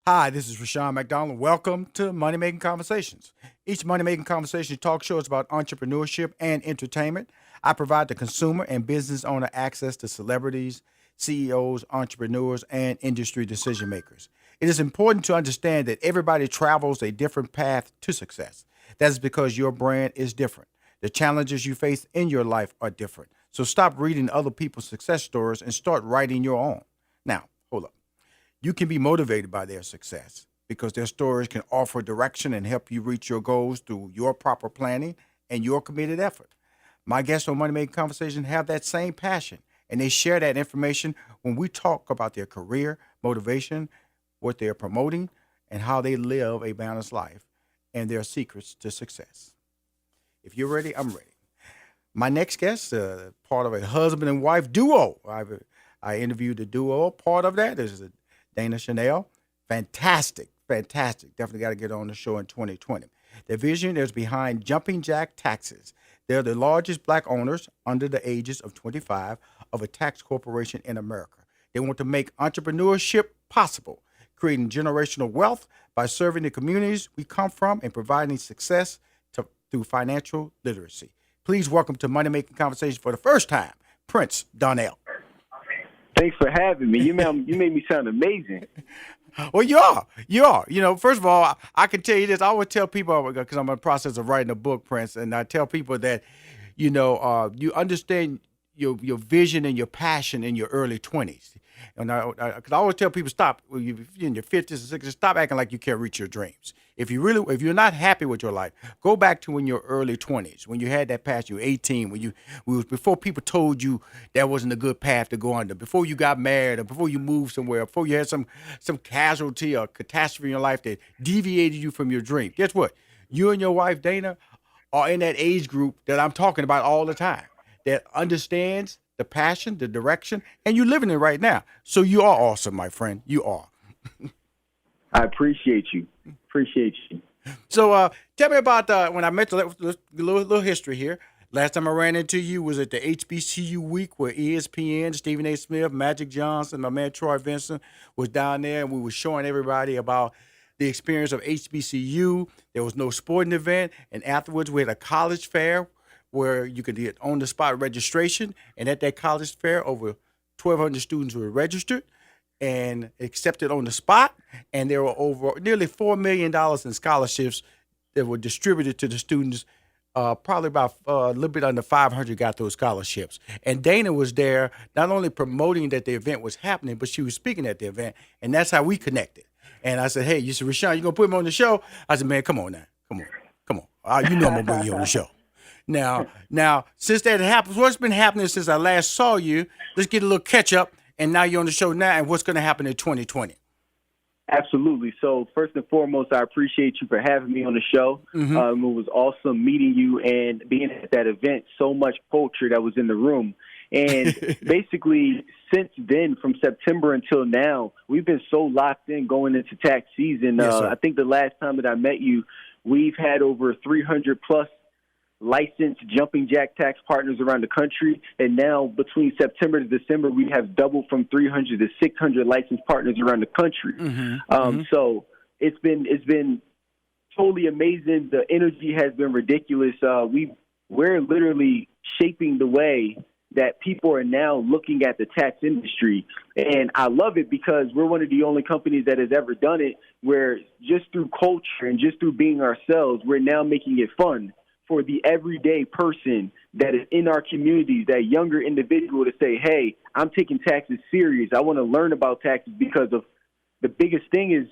Hi, this is Rushion McDonald. Welcome to Money Making Conversations. Each Money Making Conversation talk show is about entrepreneurship and entertainment. I provide the consumer and business owner access to celebrities, CEOs, entrepreneurs, and industry decision makers. It is important to understand that everybody travels a different path to success. That is because your brand is different. The challenges you face in your life are different. So stop reading other people's success stories and start writing your own. Now, hold up. You can be motivated by their success because their stories can offer direction and help you reach your goals through your proper planning and your committed effort. My guests on Money Making Conversation have that same passion, and they share that information when we talk about their career, motivation, what they're promoting, and how they live a balanced life and their secrets to success. If you're ready, I'm ready. My next guest, part of a husband and wife duo. I interviewed the duo. Part of that is Dana Chanel. Fantastic. Definitely got to get on the show in 2020. Their vision is behind Jumping Jack Taxes. They're the largest black owners under the ages of 25 of a tax corporation in America. They want to make entrepreneurship possible, creating generational wealth by serving the communities we come from and providing success through financial literacy. Please welcome to Money Making Conversation for the first time, Prince Donnell. Thanks for having me. You made me sound amazing. Well, you are. You know, first of all, I can tell you this. I always tell people, because I'm in the process of writing a book, Prince, and I tell people that, you understand your vision and your passion in your early 20s. And because I always tell people, stop, if you're in your 50s and 60s, stop acting like you can't reach your dreams. If you're not happy with your life, go back to in your early 20s, when you had that passion, you were 18, before people told you that wasn't a good path to go under, before you got married, or before you moved somewhere, before you had some casualty or catastrophe in your life that deviated you from your dream. Guess what? You and your wife, Dana, are in that age group that I'm talking about all the time, that understands the passion, the direction, and you're living it right now. So you are awesome, my friend. You are. I appreciate you. So tell me about when I met you, little history here. Last time I ran into you was at the HBCU week where ESPN, Stephen A. Smith, Magic Johnson, my man Troy Vincent was down there, and we were showing everybody about the experience of HBCU. There was no sporting event, and afterwards we had a college fair where you could get on-the-spot registration, and at that college fair, over 1,200 students were registered and accepted on the spot, and there were over nearly $4 million in scholarships that were distributed to the students. Probably about a little bit under 500 got those scholarships. And Dana was there not only promoting that the event was happening, but she was speaking at the event, and that's how we connected. And I said, hey, you said, Rushion, you going to put him on the show? I said, man, come on now. Come on. You know I'm going to bring you on the show. Now, since that happened, what's been happening since I last saw you? Let's get a little catch up. And now you're on the show now, and what's going to happen in 2020? Absolutely. So first and foremost, I appreciate you for having me on the show. Mm-hmm. It was awesome meeting you and being at that event. So much culture that was in the room. And basically, since then, from September until now, we've been so locked in going into tax season. Yes, I think the last time that I met you, we've had over 300 plus licensed jumping jack tax partners around the country, and now between September to December, we have doubled from 300 to 600 licensed partners around the country. Mm-hmm. So it's been totally amazing. The energy has been ridiculous. We're literally shaping the way that people are now looking at the tax industry, and I love it because we're one of the only companies that has ever done it, where just through culture and just through being ourselves, we're now making it fun for the everyday person that is in our communities, that younger individual to say, hey, I'm taking taxes serious. I want to learn about taxes, because of the biggest thing is,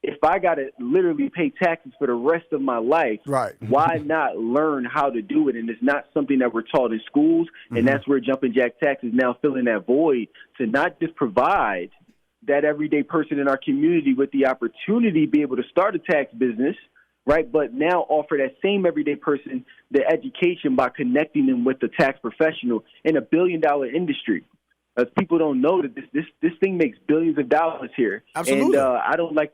if I got to literally pay taxes for the rest of my life, right, why not learn how to do it? And it's not something that we're taught in schools, and that's where Jumping Jack Tax is now filling that void, to not just provide that everyday person in our community with the opportunity to be able to start a tax business, right, but now offer that same everyday person the education by connecting them with the tax professional in a billion-dollar industry. As people don't know that this thing makes billions of dollars here. Absolutely. And I don't like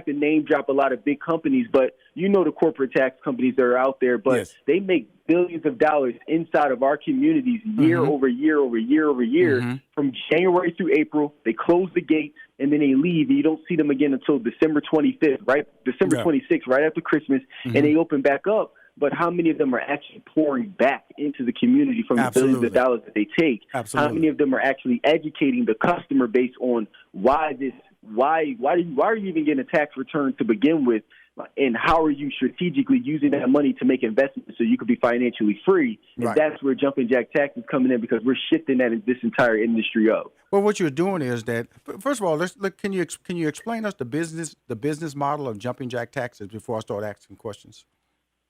to name drop a lot of big companies, but the corporate tax companies that are out there, but yes, they make billions of dollars inside of our communities year over year over year over year. From January through April, they close the gates. and then they leave, and you don't see them again until December 25th, right? December 26th, right after Christmas, and they open back up. But how many of them are actually pouring back into the community from the billions of dollars that they take? How many of them are actually educating the customer base on why are you even getting a tax return to begin with? And how are you strategically using that money to make investments so you could be financially free? And that's where Jumping Jack Tax is coming in, because we're shifting this entire industry up. Well, what you're doing is that, first of all, can you explain us the business model of Jumping Jack Taxes before I start asking questions?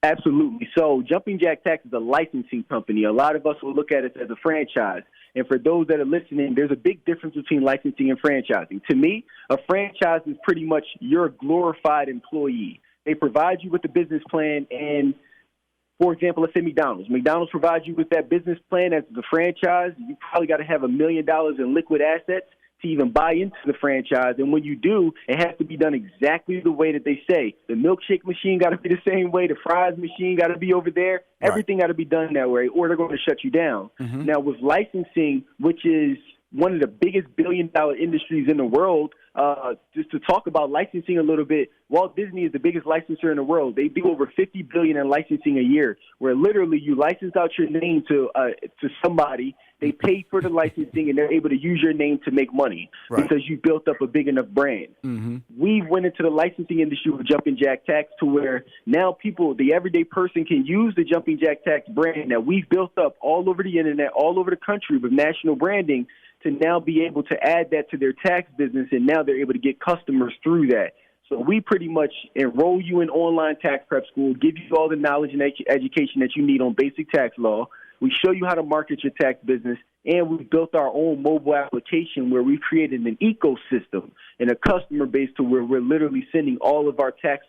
Absolutely. So Jumping Jack Tax is a licensing company. A lot of us will look at it as a franchise. And for those that are listening, there's a big difference between licensing and franchising. To me, a franchise is pretty much you're a glorified employee. They provide you with the business plan. And, for example, let's say McDonald's. McDonald's provides you with that business plan as the franchise. You probably got to have $1 million in liquid assets to even buy into the franchise. And when you do, it has to be done exactly the way that they say. The milkshake machine got to be the same way. The fries machine got to be over there. Everything got to be done that way, or they're going to shut you down. Now, with licensing, which is one of the biggest billion-dollar industries in the world, just to talk about licensing a little bit, Walt Disney is the biggest licensor in the world. They do over $50 billion in licensing a year, where literally you license out your name to somebody. They pay for the licensing, and they're able to use your name to make money because you built up a big enough brand. We went into the licensing industry with Jumping Jack Tax to where now the everyday person can use the Jumping Jack Tax brand that we've built up all over the internet, all over the country with national branding, to now be able to add that to their tax business, and now they're able to get customers through that. So we pretty much enroll you in online tax prep school, give you all the knowledge and education that you need on basic tax law. We show you how to market your tax business, and we've built our own mobile application where we've created an ecosystem and a customer base to where we're literally sending all of our tax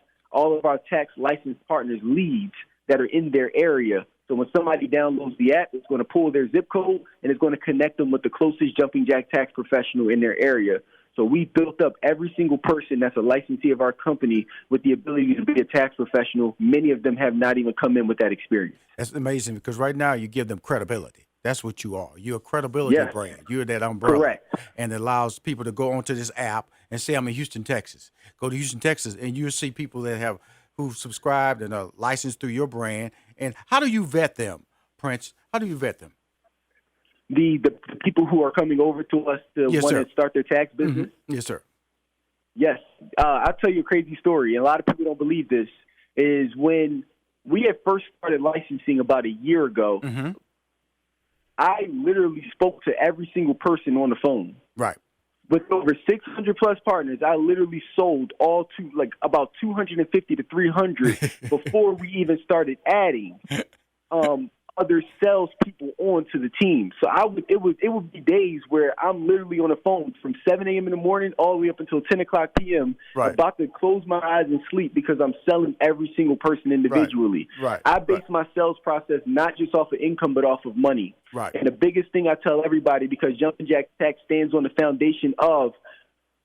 licensed partners leads that are in their area. So when somebody downloads the app, it's going to pull their zip code, and it's going to connect them with the closest Jumping Jack tax professional in their area. So we built up every single person that's a licensee of our company with the ability to be a tax professional. Many of them have not even come in with that experience. That's amazing, because right now you give them credibility. That's what you are. You're a credibility brand. You're that umbrella. Correct. And it allows people to go onto this app and say, I'm in Houston, Texas. Go to Houston, Texas, and you'll see people who've subscribed and are licensed through your brand. And how do you vet them, Prince? How do you vet them? The people who are coming over to us to want to start their tax business? Yes, sir. Yes. I'll tell you a crazy story. And a lot of people don't believe this. Is when we had first started licensing about a year ago, I literally spoke to every single person on the phone. Right. With over 600 plus partners, I literally sold about 250 to 300 before we even started adding other salespeople onto the team. So it would be days where I'm literally on the phone from 7 a.m. in the morning all the way up until 10 o'clock p.m. About to close my eyes and sleep because I'm selling every single person individually. I base my sales process not just off of income but off of money. And the biggest thing I tell everybody, because Jumping Jack Tax stands on the foundation of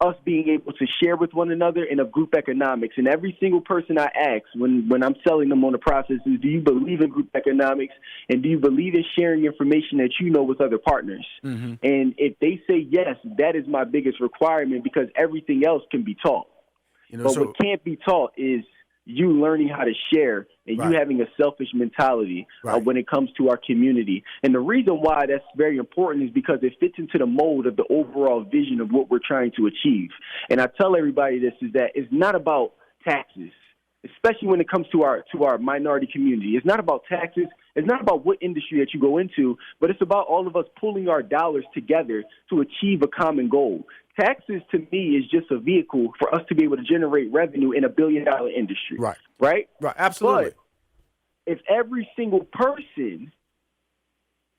us being able to share with one another and of group economics. And every single person I ask when I'm selling them on the process is, do you believe in group economics, and do you believe in sharing information that you know with other partners? And if they say yes, that is my biggest requirement, because everything else can be taught. But what can't be taught is you learning how to share and you having a selfish mentality when it comes to our community. And the reason why that's very important is because it fits into the mold of the overall vision of what we're trying to achieve. And I tell everybody this, is that it's not about taxes, especially when it comes to our minority community. It's not about taxes. It's not about what industry that you go into, but it's about all of us pulling our dollars together to achieve a common goal. Taxes, to me, is just a vehicle for us to be able to generate revenue in a billion-dollar industry. Right? Absolutely. But if every single person,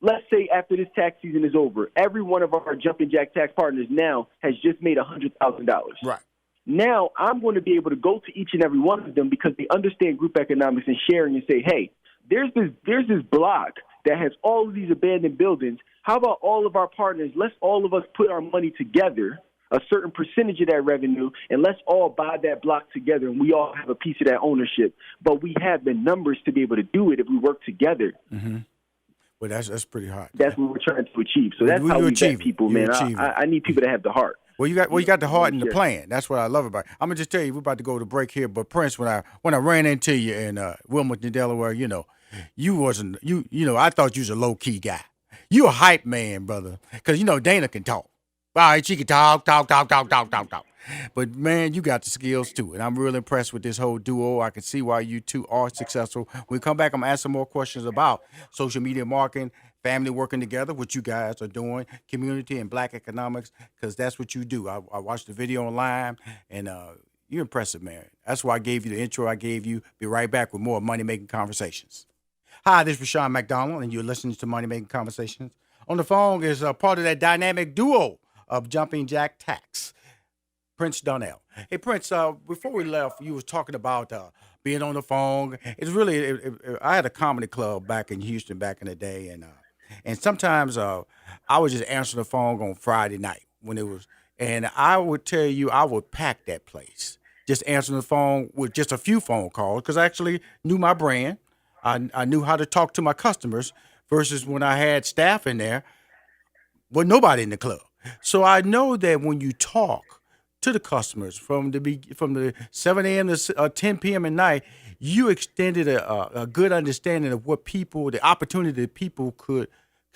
let's say after this tax season is over, every one of our Jumping Jack Tax partners now has just made $100,000. Now I'm going to be able to go to each and every one of them, because they understand group economics and sharing, and say, hey, there's this block that has all of these abandoned buildings. How about all of our partners? Let's all of us put our money together, a certain percentage of that revenue, and let's all buy that block together, and we all have a piece of that ownership. But we have the numbers to be able to do it if we work together. Well, that's pretty hard. That's what we're trying to achieve. So that's how we vet people, man. I need people to have the heart. you got the heart and the Sure. plan. That's what I love about it. I'm gonna just tell you, we're about to go to break here. But Prince, when I ran into you in Wilmington, Delaware, you wasn't I thought you was a low key guy. You a hype man, brother, because Dana can talk. All right, she can talk. But man, you got the skills too, and I'm real impressed with this whole duo. I can see why you two are successful. When we come back, I'm gonna ask some more questions about social media marketing, family working together, what you guys are doing, community and black economics, because that's what you do. I watched the video online, and you're impressive, man. That's why I gave you the intro I gave you. Be right back with more Money Making Conversations. Hi, this is Rushion McDonald, and you're listening to Money Making Conversations. On the phone is part of that dynamic duo of Jumping Jack Tax, Prince Donnell. Hey, Prince, before we left, you was talking about being on the phone. It's really, I had a comedy club back in Houston back in the day, and sometimes I would just answer the phone on Friday night when it was, and I would tell you I would pack that place, just answering the phone with just a few phone calls because I actually knew my brand. I knew how to talk to my customers versus when I had staff in there, with nobody in the club. So I know that when you talk to the customers from the 7 a.m. to 10 p.m. at night, you extended a good understanding of what the opportunity that people could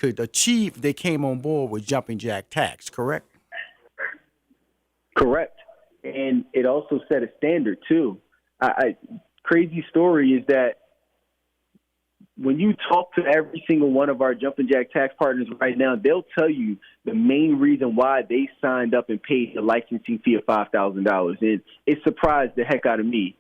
achieve if they came on board with Jumping Jack Tax, correct? Correct. And it also set a standard too. Crazy story is that when you talk to every single one of our Jumping Jack Tax partners right now, they'll tell you the main reason why they signed up and paid the licensing fee of $5,000. And it surprised the heck out of me.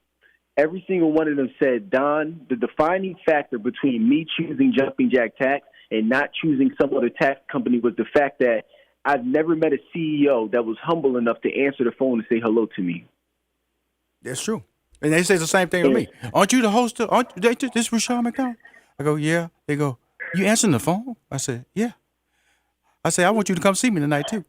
Every single one of them said, Don, the defining factor between me choosing Jumping Jack Tax and not choosing some other tax company was the fact that I've never met a CEO that was humble enough to answer the phone and say hello to me. That's true. And they say the same thing to me. Aren't you the host? This Rushion McDonald? I go, yeah. They go, you answering the phone? I said, yeah. I say, I want you to come see me tonight too.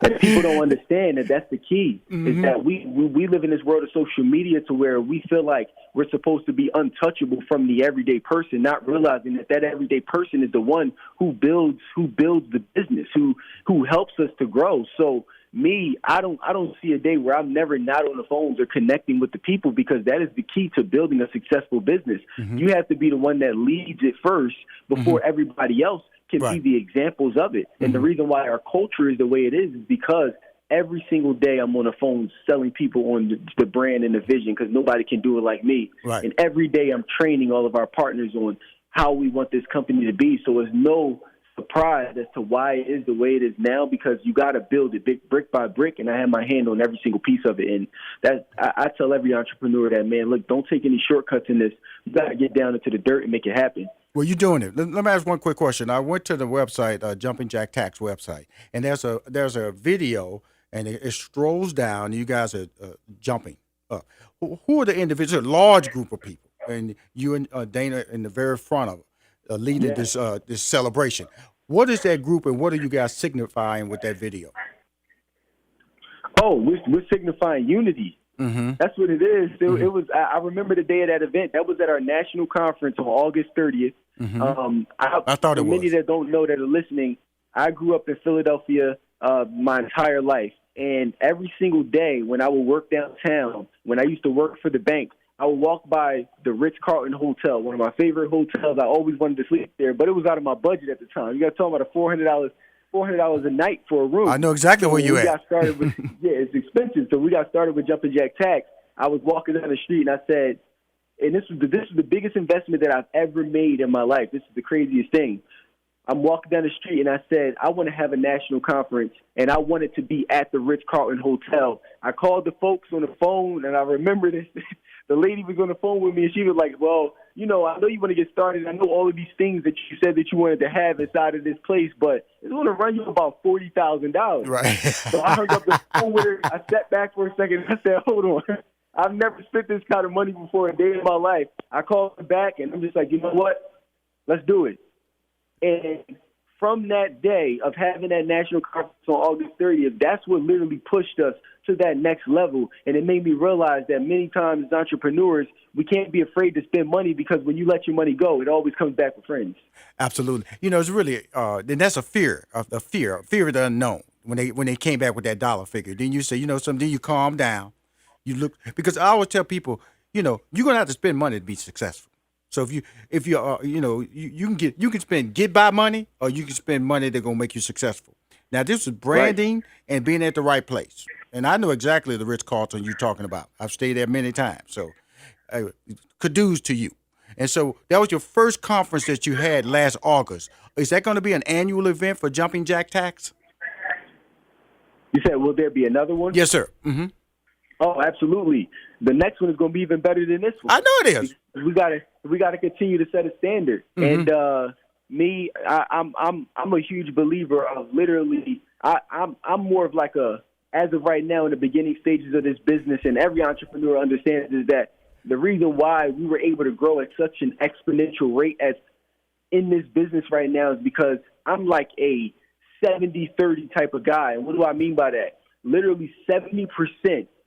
And people don't understand that that's the key, is that we live in this world of social media to where we feel like we're supposed to be untouchable from the everyday person, not realizing that everyday person is the one who builds the business, who helps us to grow. So me, I don't see a day where I'm never not on the phones or connecting with the people, because that is the key to building a successful business. You have to be the one that leads it first before everybody else can be the examples of it. And the reason why our culture is the way it is because every single day I'm on the phone selling people on the brand and the vision, because nobody can do it like me. Right. And every day I'm training all of our partners on how we want this company to be. So it's no surprise as to why it is the way it is now, because you got to build it brick by brick, and I have my hand on every single piece of it. And that I tell every entrepreneur that, man, look, don't take any shortcuts in this. You got to get down into the dirt and make it happen. Well, you're doing it. Let me ask one quick question. I went to the website, Jumping Jack Tax website, and there's a video, and it strolls down. And you guys are jumping up. Who are the individuals? A large group of people, and you and Dana in the very front of it, leading this celebration. What is that group, and what are you guys signifying with that video? Oh, we're signifying unity. That's what it is. It was. I remember the day of that event. That was at our national conference on August 30th. I thought it was. Many that don't know that are listening, I grew up in Philadelphia my entire life, and every single day when I would work downtown, when I used to work for the bank, I would walk by the Ritz-Carlton Hotel, one of my favorite hotels. I always wanted to sleep there, but it was out of my budget at the time. You got to talk about $400 a night for a room. I know exactly where you at. Got started with, it's expensive. So we got started with Jumping Jack Tax. I was walking down the street and I said, and this was the biggest investment that I've ever made in my life. This is the craziest thing. I'm walking down the street and I said, I want to have a national conference, and I want it to be at the Ritz-Carlton Hotel. I called the folks on the phone, and I remember this. The lady was on the phone with me, and she was like, well, I know you want to get started. I know all of these things that you said that you wanted to have inside of this place, but it's going to run you about $40,000. Right. So I hung up the phone with her. I sat back for a second, and I said, hold on. I've never spent this kind of money before a day in my life. I called her back, and I'm just like, you know what? Let's do it. And from that day of having that national conference on August 30th, that's what literally pushed us to that next level. And it made me realize that many times as entrepreneurs, we can't be afraid to spend money, because when you let your money go, it always comes back with friends. Absolutely. It's really, then that's a fear of the unknown. when they came back with that dollar figure. Then you say, you know, something. Then you calm down. You look, because I always tell people, you know, you're gonna have to spend money to be successful. So if you you know, you can spend get by money, or you can spend money that's gonna make you successful. Now this is branding and being at the right place. And I know exactly the Ritz Carlton you're talking about. I've stayed there many times. So kudos to you. And so that was your first conference that you had last August. Is that going to be an annual event for Jumping Jack Tax? You said, will there be another one? Yes, sir. Mm-hmm. Oh, absolutely. The next one is going to be even better than this one. I know it is. We gotta continue to set a standard. Mm-hmm. And I'm a huge believer of literally. I'm more of like as of right now in the beginning stages of this business, and every entrepreneur understands is that the reason why we were able to grow at such an exponential rate as in this business right now is because I'm like a 70-30 type of guy. And what do I mean by that? Literally 70%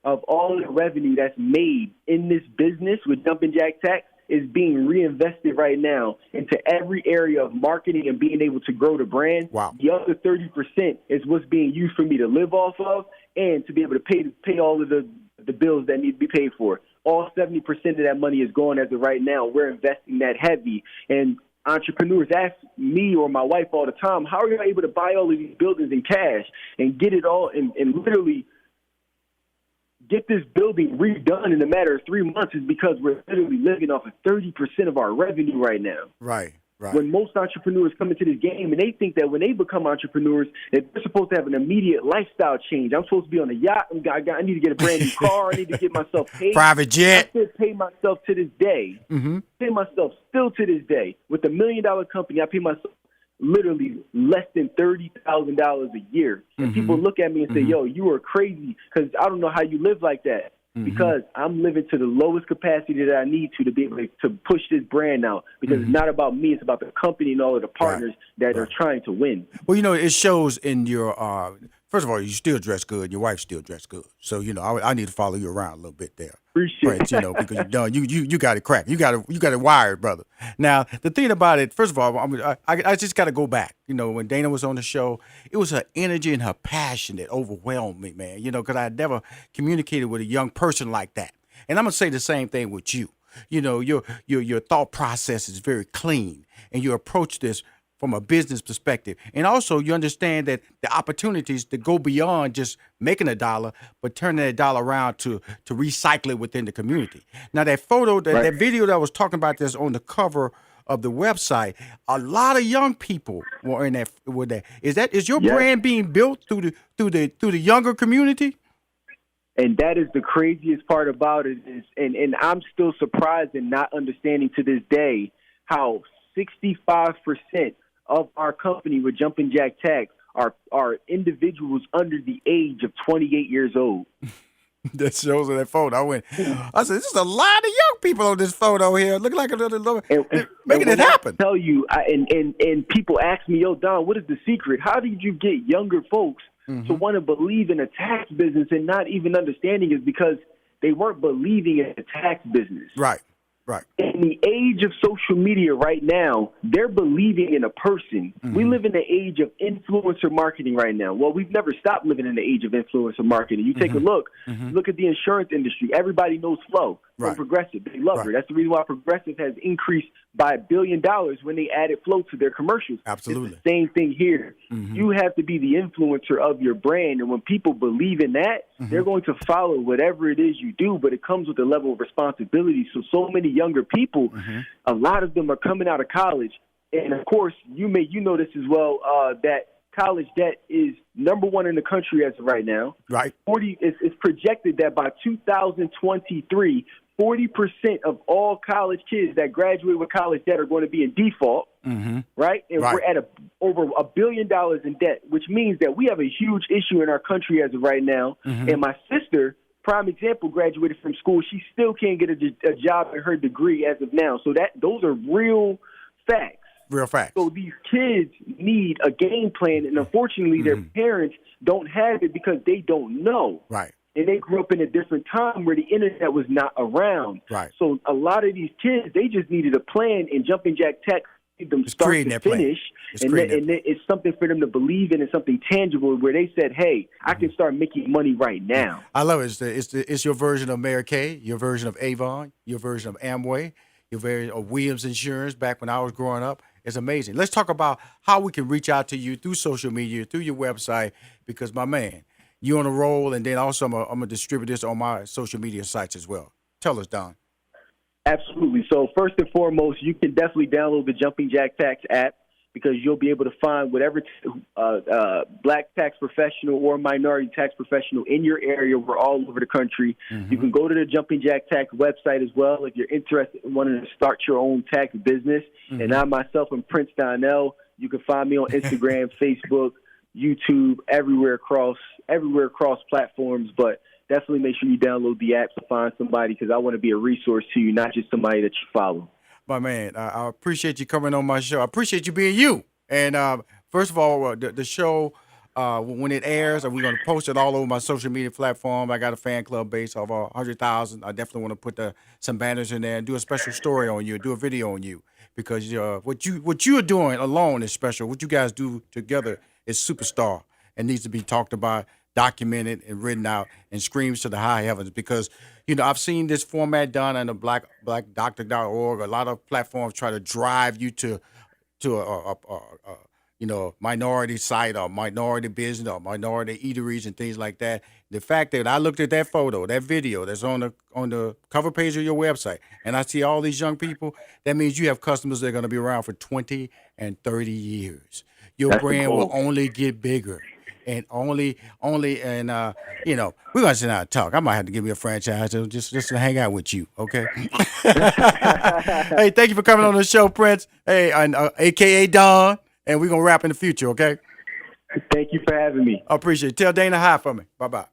of all the revenue that's made in this business with Jumping Jack Tax is being reinvested right now into every area of marketing and being able to grow the brand. Wow. The other 30% is what's being used for me to live off of and to be able to pay all of the bills that need to be paid for. All 70% of that money is going as of right now. We're investing that heavy. And entrepreneurs ask me or my wife all the time, how are you able to buy all of these buildings in cash and get it all and literally get this building redone in a matter of 3 months? Is because we're literally living off of 30% of our revenue right now. Right. When most entrepreneurs come into this game and they think that when they become entrepreneurs, that they're supposed to have an immediate lifestyle change. I'm supposed to be on a yacht. I need to get a brand new car. I need to get myself paid. Private jet. I still pay myself to this day. Mm-hmm. Pay myself still to this day. With a $1 million company, I pay myself literally less than $30,000 a year. And people look at me and say, yo, you are crazy because I don't know how you live like that. Because I'm living to the lowest capacity that I need to be able to push this brand out. Because it's not about me. It's about the company and all of the partners that are trying to win. Well, you know, it shows in your first of all, you still dress good. Your wife still dress good. So, you know, I need to follow you around a little bit there. Appreciate it. You know, because you got it cracked. You got it wired, brother. Now, the thing about it, first of all, I just got to go back. You know, when Dana was on the show, it was her energy and her passion that overwhelmed me, man. You know, because I had never communicated with a young person like that. And I'm gonna say the same thing with you. You know, your thought process is very clean, and you approach this from a business perspective. And also you understand that the opportunities to go beyond just making a dollar, but turning that dollar around to recycle it within the community. Now that photo, that video that I was talking about that's on the cover of the website, a lot of young people were in that with that. Is your brand being built through the younger community? And that is the craziest part about it and I'm still surprised and not understanding to this day how 65% of our company with Jumping Jack Tax are individuals under the age of 28 years old. That shows in that photo. I said, this is a lot of young people on this photo here. Look like a little making it happen. I tell you, and people ask me, yo, Don, what is the secret? How did you get younger folks to want to believe in a tax business and not even understanding is because they weren't believing in a tax business. Right. In the age of social media right now, they're believing in a person. We live in the age of influencer marketing right now. Well, we've never stopped living in the age of influencer marketing. You take a look at the insurance industry. Everybody knows Flo from Progressive. They love her. That's the reason why Progressive has increased by $1 billion when they added Flo to their commercials. Absolutely. It's the same thing here. You have to be the influencer of your brand, and when people believe in that, they're going to follow whatever it is you do, but it comes with a level of responsibility. So many younger people, a lot of them are coming out of college, and of course, you know this as well, that college debt is number one in the country as of right now. Right. It's projected that by 2023, 40% of all college kids that graduate with college debt are going to be in default, right? And we're at over $1 billion in debt, which means that we have a huge issue in our country as of right now. And my sister, prime example, graduated from school. She still can't get a job in her degree as of now. So those are real facts. Real facts. So these kids need a game plan, and unfortunately, their parents don't have it because they don't know. Right. And they grew up in a different time where the internet was not around. Right. So a lot of these kids, they just needed a plan, and Jumping Jack Tech them It's start creating to that plan. finish, It's and creating that it's something for them to believe in and something tangible where they said, hey, I can start making money right now. I love it. It's your version of Mary Kay, your version of Avon, your version of Amway, your version of Williams Insurance back when I was growing up. It's amazing. Let's talk about how we can reach out to you through social media, through your website, because, my man, you're on a roll, and then also I'm going to distribute this on my social media sites as well. Tell us, Don. Absolutely. So first and foremost, you can definitely download the Jumping Jack Tax app because you'll be able to find whatever black tax professional or minority tax professional in your area. We're all over the country. Mm-hmm. You can go to the Jumping Jack Tax website as well if you're interested in wanting to start your own tax business. Mm-hmm. And I myself am Prince Donnell. You can find me on Instagram, Facebook, YouTube, everywhere across platforms. But definitely make sure you download the app to find somebody because I want to be a resource to you, not just somebody that you follow. My man, I appreciate you coming on my show. I appreciate you being you. And first of all, the show, when it airs, we're going to post it all over my social media platform. I got a fan club base of 100,000. I definitely want to put some banners in there and do a special story on you, do a video on you. Because what you're doing alone is special. What you guys do together is superstar and needs to be talked about, documented, and written out, and screams to the high heavens. Because I've seen this format done on the blackdoctor.org. A lot of platforms try to drive you to a minority site or minority business or minority eateries and things like that. The fact that I looked at that photo, that video that's on the cover page of your website, and I see all these young people, that means you have customers that are going to be around for 20 and 30 years. Your brand will only get bigger. And we're gonna sit down and talk. I might have to give you a franchise just to hang out with you, okay? Hey, thank you for coming on the show, Prince. Hey, AKA Don, and we're gonna rap in the future, okay? Thank you for having me. I appreciate it. Tell Dana hi for me. Bye-bye.